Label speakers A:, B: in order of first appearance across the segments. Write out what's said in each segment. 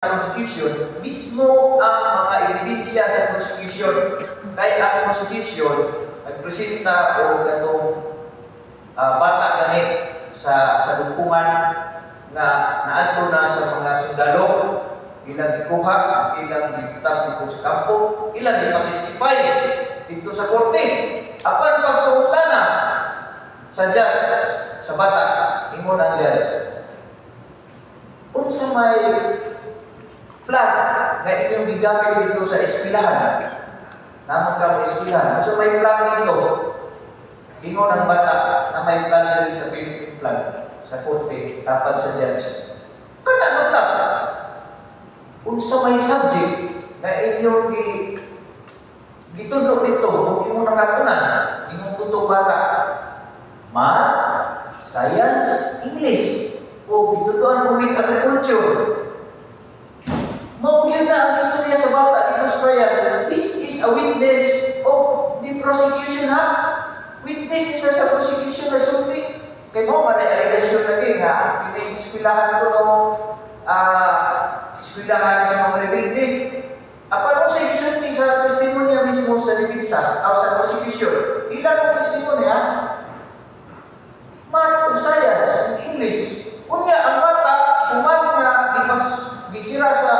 A: prosecution, mismo ang mga ebidensya sa prosecution. Kaya ang prosecution, nagpresenta o ganong bata gani sa dukungan na naadto na sa mga sundalo, ilang ikuha, ilang ditang dito sa kampo, ilang ipag-testify dito sa korte. Apan pagpunta na sa judge, sa bata, ingon ang judge, unsa may plan na inyong gigamit dito sa eskwelahan, naman ka mo eskwelahan, unsa may plan dito? Ingon ang bata na may plan dito sa plan sa korte, dapat sa judge. Kana ang plan? Unsa may subject na inyong gitudlo dito, kung inyong nakatunan, inyong tutong bata, Math, Science, English, o gitutuan mo with agriculture. Maulit na ang istorya sa bata dito sa trial. This is a witness of the prosecution, ha? Witness isa sa prosecution na sumpi. Kaya mo, allegation lagi nga, pinag-eskwelahan ko no, eskwelahan sa mga rebelde. Apan mo sa isulti sa testimonya mismo sa defensa o sa prosecution, ilan ang testimonya? Math, Science, English. Unya ang bata, kuman nga gisira sa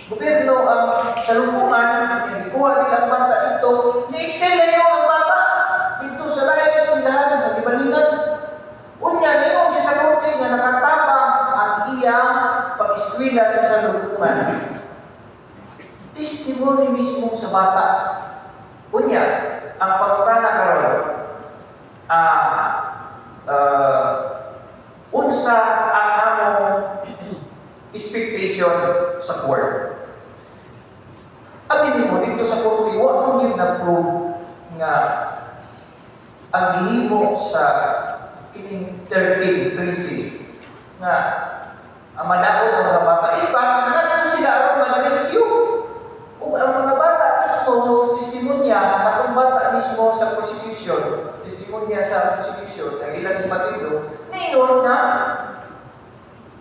A: gobyerno ang salungungan, ikuha nila ang bata dito, ni-excel na yun ang bata dito sa lahat sa tindahan, nag-ibalinan. Unya, ngayon siya sa korte nga nakatapang ang iyang pag-eskwela sa salungungan. Testimony mismo sa bata. Unya, ang pagkana karon, unsa ang among expectation sa court. Aminin mo, dito sa court, wala mong na-prove nga ang gihimo sa 13-13 nga ang madaot ang mga bata. Iba, nanalo sila ang mag-rescue. O ang mga bata mismo sa testimonya, atong bata mismo sa prosecution, testimonya sa prosecution, ang ilang ipatindo, ngayon na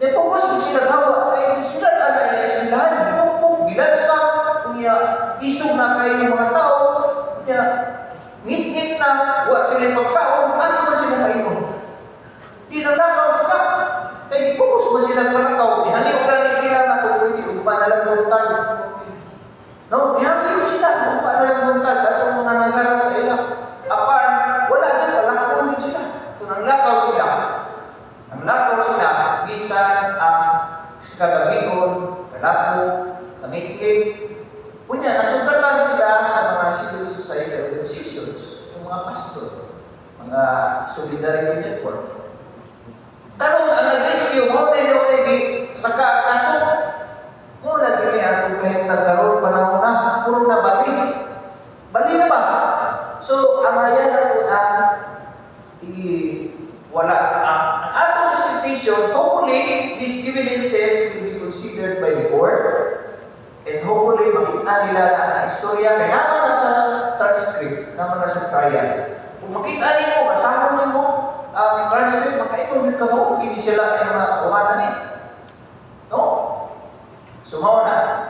A: pagkos kung sila gawa, ay sila na eskwelahan, pupuk, gilansa, kunya isog na kayo yung mga tao, kunya ngit-ngit na, wala sila pagkaon, asa man sila mainom. Di na nakaw sila, kaya pupus mo sila panakaw, ihaliw ka sila na kung pwede, upa na lang muntan. No, ihaliw sila, upa na lang muntan, at ang mga nagara sa ilang, apan, wala din, palakon din sila. Kung ang lakaw sila, bisan ang kagabigon, kalapo, pangikik. Kunya, nasugatan sila sa mga civil society organizations, yung mga pastor, mga solidarity network. Karon ang nag-rescue, mo na yung sa kaso, mo na gini atong kahit nagkaroon panahon na, puro na bali. Bali na ba? So, amayan na po ang wala ang atong institution. Hopefully, these evidences will be considered by the court and hopefully makita nila na ang istorya kaya naman na sa transcript, naman na sa trial. Kung makita niyo, basahan niyo ang transcript, makaitong ka mo, hindi sila yung mga tuhanan eh. No? So, mauna.